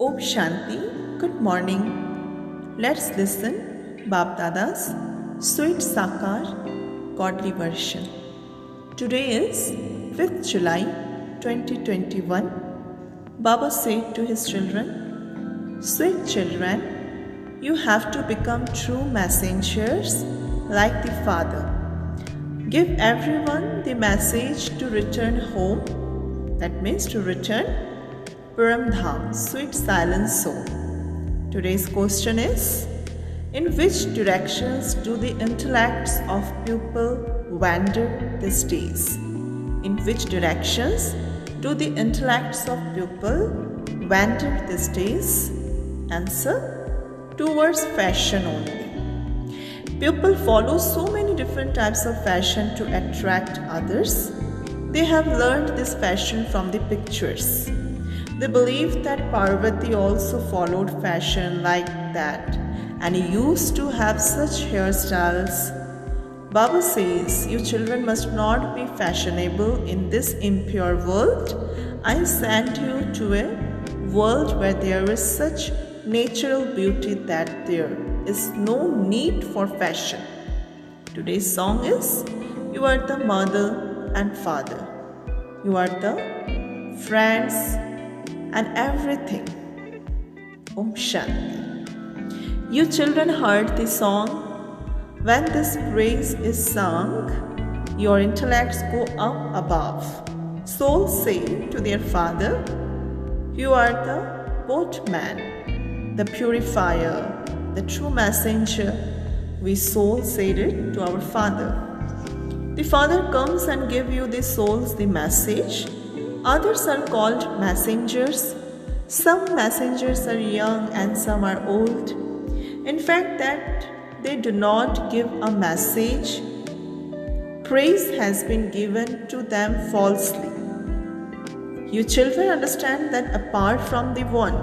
Om Shanti, good morning. Let's listen Bab Dada's Sweet Sakar Godly Version. Today is 5th July 2021. Baba said to his children, "Sweet children, you have to become true messengers like the Father. Give everyone the message to return home, that means to return Param Dham, sweet silent soul." Today's question is, in which directions do the intellects of pupil wander these days? In which directions do the intellects of pupil wander these days? Answer: towards fashion only. People follow so many different types of fashion to attract others. They have learned this fashion from the pictures. They believe that Parvati also followed fashion like that and used to have such hairstyles. Baba says, you children must not be fashionable in this impure world. I send you to a world where there is such natural beauty that there is no need for fashion. Today's song is, you are the mother and father. You are the friends and everything. Om Shanti. You children heard the song. When this praise is sung, your intellects go up above. Souls say to their father, you are the boatman, the purifier, the true messenger. We souls said it to our father. The father comes and gives you the souls the message. Others are called messengers. Some messengers are young and some are old. In fact, that they do not give a message, praise has been given to them falsely. You children understand that apart from the One,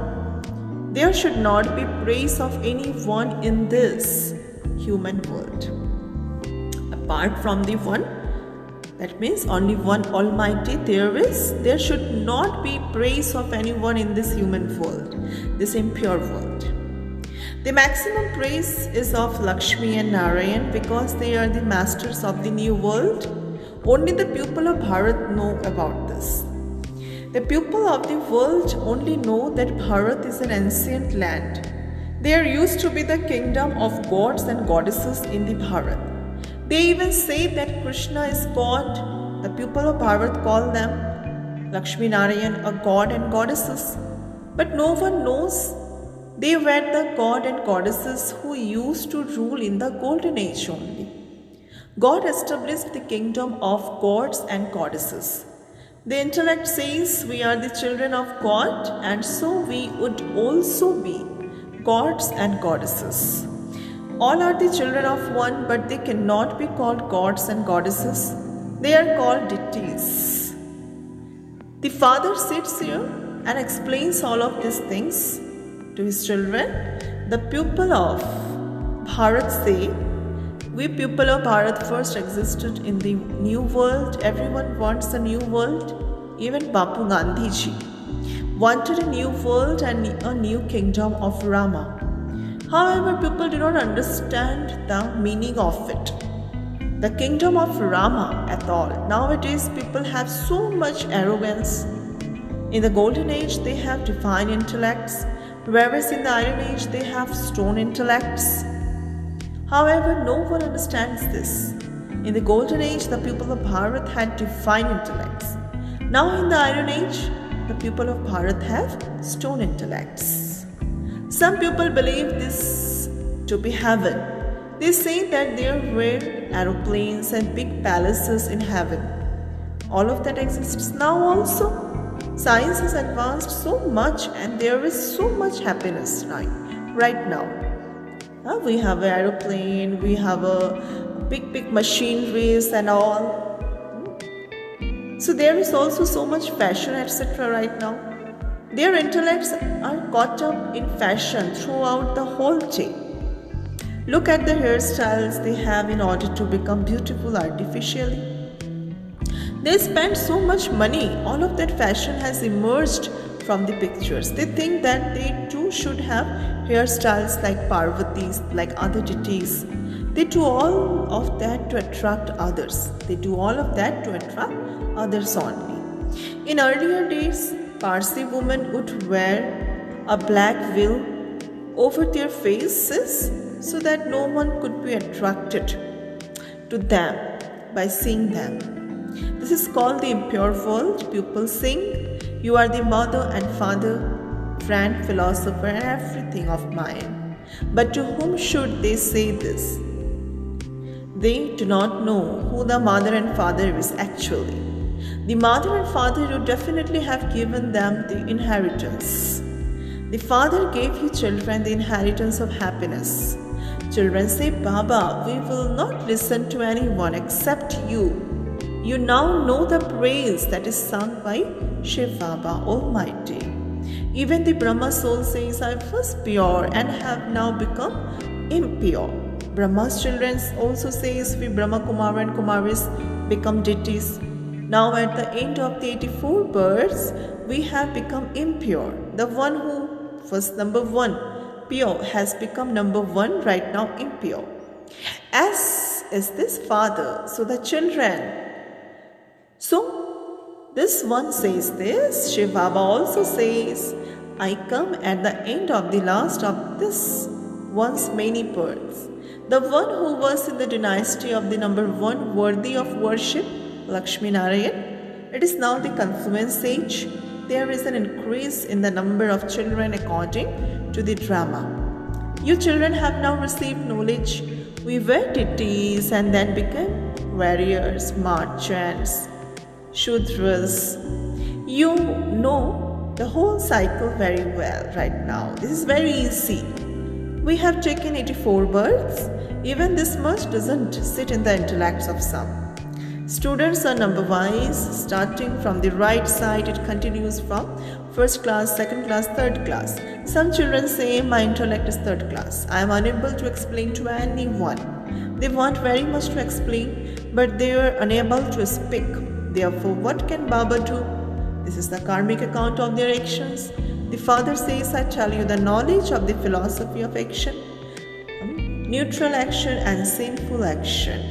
there should not be praise of anyone in this human world. Apart from the One, that means only one Almighty there should not be praise of anyone in this human world, this impure world. The maximum praise is of Lakshmi and Narayan because they are the masters of the new world. Only the people of Bharat know about this. The people of the world only know that Bharat is an ancient land. There used to be the kingdom of gods and goddesses in the Bharat. They even say that Krishna is God. The people of Bharat call them Lakshmi Narayan, a god and goddesses. But no one knows they were the god and goddesses who used to rule in the golden age only. God established the kingdom of gods and goddesses. The intellect says we are the children of God, and so we would also be gods and goddesses. All are the children of one, but they cannot be called gods and goddesses. They are called deities. The Father sits here and explains all of these things to his children. The people of Bharat say, we people of Bharat first existed in the new world. Everyone wants a new world. Even Bapu Gandhi ji wanted a new world and a new kingdom of Rama. However, people do not understand the meaning of it. The kingdom of Rama at all. Nowadays, people have so much arrogance. In the golden age, they have divine intellects, whereas in the iron age, they have stone intellects. However, no one understands this. In the golden age, the people of Bharat had divine intellects. Now in the iron age, the people of Bharat have stone intellects. Some people believe this to be heaven. They say that there were aeroplanes and big palaces in heaven. All of that exists now also. Science has advanced so much and there is so much happiness right now. We have an aeroplane, we have a big machineries and all. So there is also so much fashion, etc. right now. Their intellects are caught up in fashion throughout the whole day. Look at the hairstyles they have in order to become beautiful artificially. They spend so much money. All of that fashion has emerged from the pictures. They think that they too should have hairstyles like Parvati's, like other deities. They do all of that to attract others. They do all of that to attract others only. In earlier days, Parsi women would wear a black veil over their faces so that no one could be attracted to them by seeing them. This is called the impure world. People sing, "You are the mother and father, friend, philosopher, and everything of mine." But to whom should they say this? They do not know who the mother and father is actually. The mother and father would definitely have given them the inheritance. The father gave you children the inheritance of happiness. Children say, "Baba, we will not listen to anyone except you." You now know the praise that is sung by Shiv Baba Almighty. Even the Brahma soul says, "I was pure and have now become impure." Brahma's children also says, "We Brahma Kumara and Kumaris become deities. Now at the end of the 84 births, we have become impure." The one who was number one, pure, has become number one, right now impure. As is this father, so the children. So this one says this, Shiv Baba also says, "I come at the end of the last of this one's many births. The one who was in the dynasty of the number one worthy of worship, Lakshmi Narayan. It is now the confluence age. There is an increase in the number of children according to the drama. You children have now received knowledge. We were deities and then became warriors, merchants, Shudras. You know the whole cycle very well right now. This is very easy. We have taken 84 births. Even this much doesn't sit in the intellects of some. Students are number wise, starting from the right side, it continues from first class, second class, third class. Some children say, "My intellect is third class. I am unable to explain to anyone." They want very much to explain, but they are unable to speak. Therefore, what can Baba do? This is the karmic account of their actions. The father says, "I tell you the knowledge of the philosophy of action, neutral action and sinful action.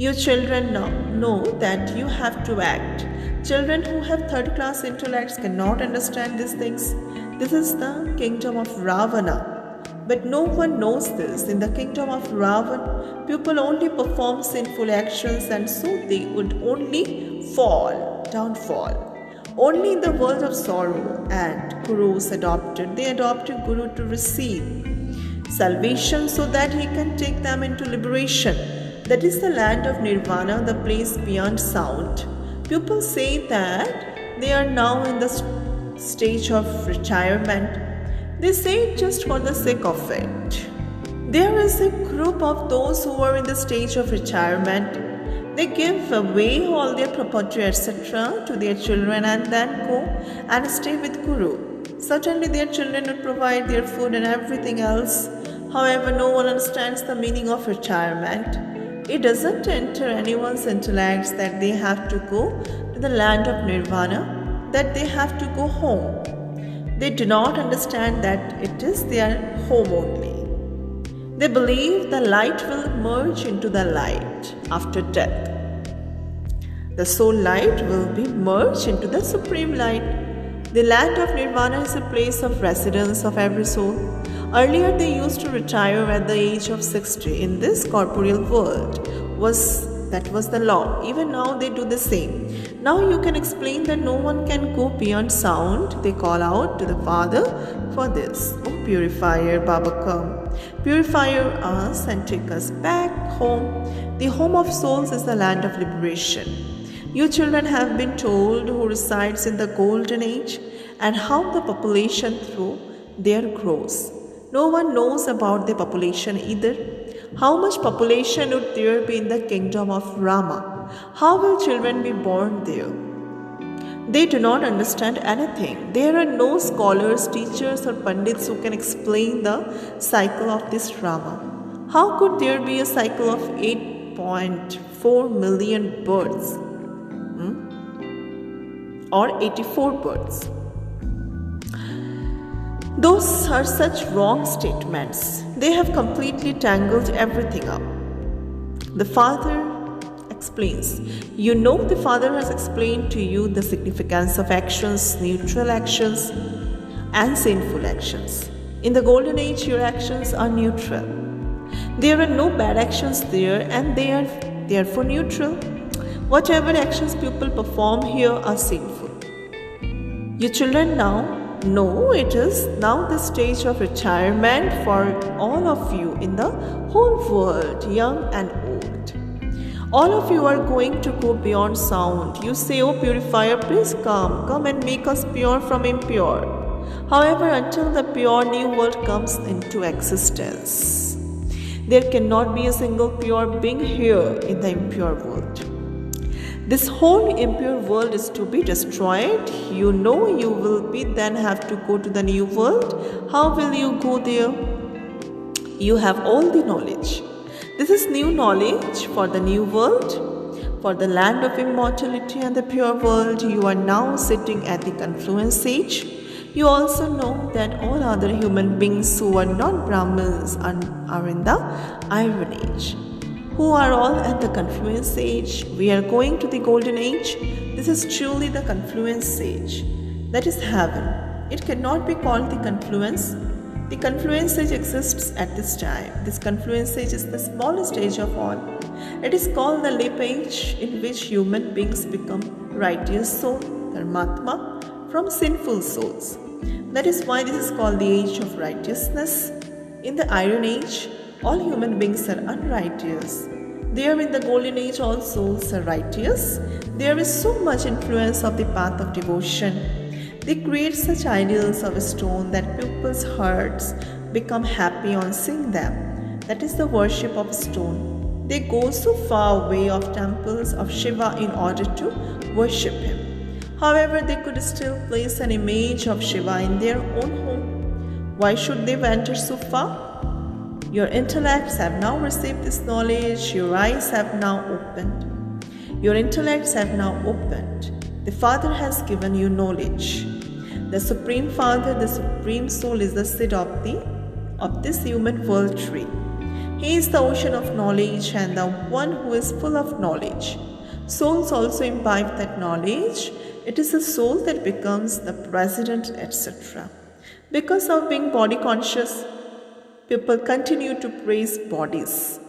You children know that you have to act." Children who have third class intellects cannot understand these things. This is the kingdom of Ravana. But no one knows this. In the kingdom of Ravan, people only perform sinful actions and so they would only downfall. Only in the world of sorrow and Gurus they adopted Guru to receive salvation so that he can take them into liberation. That is the land of Nirvana, the place beyond sound. People say that they are now in the stage of retirement. They say it just for the sake of it. There is a group of those who are in the stage of retirement. They give away all their property, etc. to their children and then go and stay with Guru. Certainly their children would provide their food and everything else. However, no one understands the meaning of retirement. It doesn't enter anyone's intellects that they have to go to the land of Nirvana, that they have to go home. They do not understand that it is their home only. They believe the light will merge into the light after death. The soul light will be merged into the supreme light. The land of Nirvana is a place of residence of every soul. Earlier they used to retire at the age of 60 in this corporeal world. That was the law. Even now they do the same. Now you can explain that no one can go beyond sound. They call out to the Father for this. "Oh purifier, Baba come. Purify us and take us back home." The home of souls is the land of liberation. You children have been told who resides in the golden age and how the population through there grows. No one knows about the population either. How much population would there be in the kingdom of Rama? How will children be born there? They do not understand anything. There are no scholars, teachers or pandits who can explain the cycle of this Rama. How could there be a cycle of 8.4 million births? Or 84 births? Those are such wrong statements. They have completely tangled everything up. The Father explains. You know, the Father has explained to you the significance of actions, neutral actions, and sinful actions. In the Golden Age, your actions are neutral. There are no bad actions there, and they are therefore neutral. Whatever actions people perform here are sinful. You children now know it is now the stage of retirement for all of you in the whole world, young and old. All of you are going to go beyond sound. You say, "Oh purifier, please come and make us pure from impure." However, until the pure new world comes into existence, there cannot be a single pure being here in the impure world. This whole impure world is to be destroyed. You know you will be then have to go to the new world. How will you go there? You have all the knowledge. This is new knowledge for the new world, for the land of immortality and the pure world. You are now sitting at the confluence age. You also know that all other human beings who are not Brahmins are in the Iron Age, who are all at the confluence age. We are going to the Golden Age. This is truly the confluence age. That is heaven. It cannot be called the confluence. The confluence age exists at this time. This confluence age is the smallest age of all. It is called the lip age, in which human beings become righteous soul, Dharmatma, from sinful souls. That is why this is called the age of righteousness. In the Iron Age, all human beings are unrighteous. There in the Golden Age, all souls are righteous. There is so much influence of the path of devotion. They create such ideals of stone that people's hearts become happy on seeing them. That is the worship of stone. They go so far away of temples of Shiva in order to worship him. However, they could still place an image of Shiva in their own home. Why should they wander so far? Your intellects have now received this knowledge. Your eyes have now opened. Your intellects have now opened. The Father has given you knowledge. The Supreme Father, the Supreme Soul, is the seed of this human world tree. He is the ocean of knowledge and the one who is full of knowledge. Souls also imbibe that knowledge. It is the soul that becomes the president, etc. Because of being body conscious, people continue to praise bodies.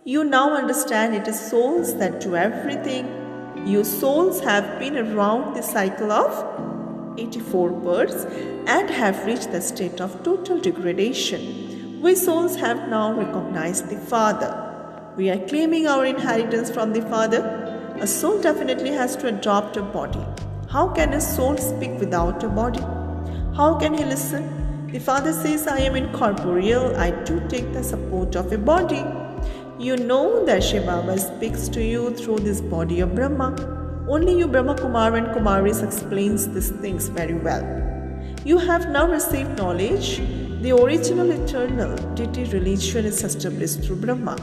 You now understand it is souls that do everything. You souls have been around the cycle of 84 births and have reached the state of total degradation. We souls have now recognized the Father. We are claiming our inheritance from the Father. A soul definitely has to adopt a body. How can a soul speak without a body? How can he listen? The Father says, "I am incorporeal. I do take the support of a body." You know that Shiva Baba speaks to you through this body of Brahma. Only you Brahma Kumar and Kumaris explains these things very well. You have now received knowledge. The original eternal deity religion is established through Brahma.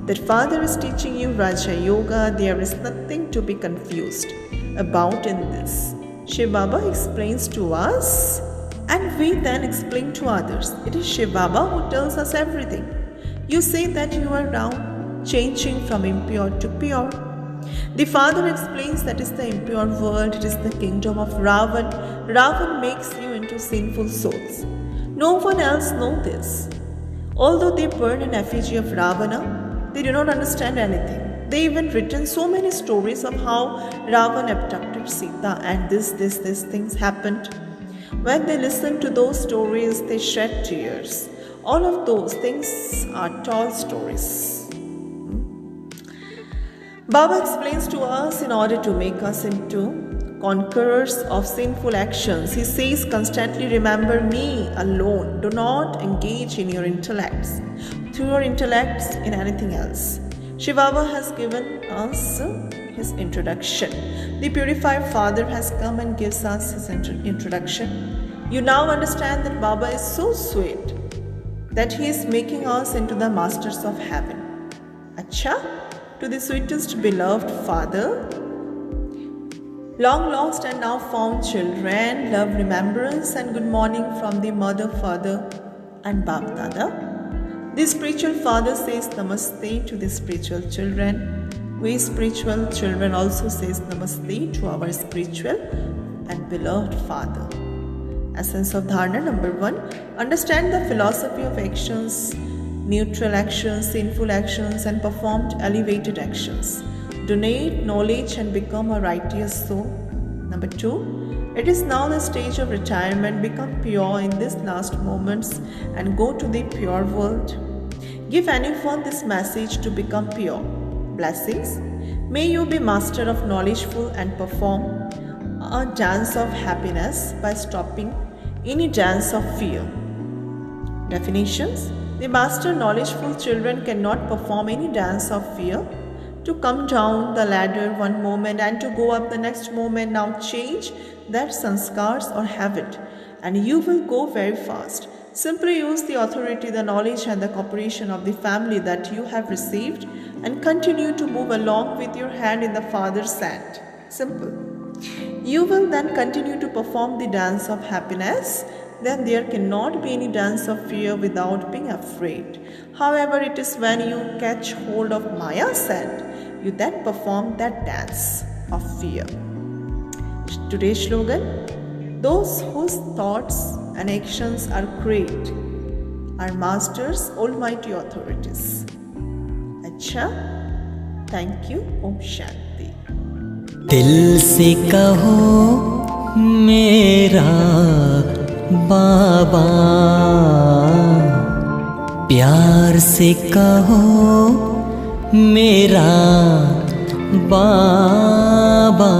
That Father is teaching you Raja Yoga. There is nothing to be confused about in this. Shiva Baba explains to us and we then explain to others. It is Shiva Baba who tells us everything. You say that you are now changing from impure to pure. The Father explains that is the impure world, it is the kingdom of Ravan. Ravan makes you into sinful souls. No one else knows this. Although they burn an effigy of Ravana, they do not understand anything. They even written so many stories of how Ravan abducted Sita and this things happened. When they listen to those stories, they shed tears. All of those things are tall stories. Baba explains to us in order to make us into conquerors of sinful actions. He says constantly, remember me alone. Do not engage in your intellects, through your intellects in anything else. Shiva Baba has given us his introduction. The purified Father has come and gives us his introduction. You now understand that Baba is so sweet that he is making us into the masters of heaven. Acha? To the sweetest beloved Father, Long lost and now found children, love, remembrance, and good morning from the mother, father, and Bap Dada. The spiritual father says namaste to the spiritual children. We spiritual children also says namaste to our spiritual and beloved father. Essence of Dharana number 1. Understand the philosophy of actions, neutral actions, sinful actions, and performed elevated actions. Donate knowledge and become a righteous soul. Number 2. It is now the stage of retirement. Become pure in these last moments and go to the pure world. Give anyone this message to become pure. Blessings. May you be master of knowledgeful and perform a dance of happiness by stopping any dance of fear. Definitions. The master knowledgeful children cannot perform any dance of fear. To come down the ladder one moment and to go up the next moment, now change their sanskars or habit and you will go very fast. Simply use the authority, the knowledge and the cooperation of the family that you have received and continue to move along with your hand in the Father's hand. Simple. You will then continue to perform the dance of happiness. Then there cannot be any dance of fear without being afraid. However, it is when you catch hold of Maya's hand, you then perform that dance of fear. Today's slogan: those whose thoughts and actions are great are masters, almighty authorities. अच्छा, thank you. Om Shanti. दिल से कहो मेरा बाबा, प्यार से कहो मेरा बाबा।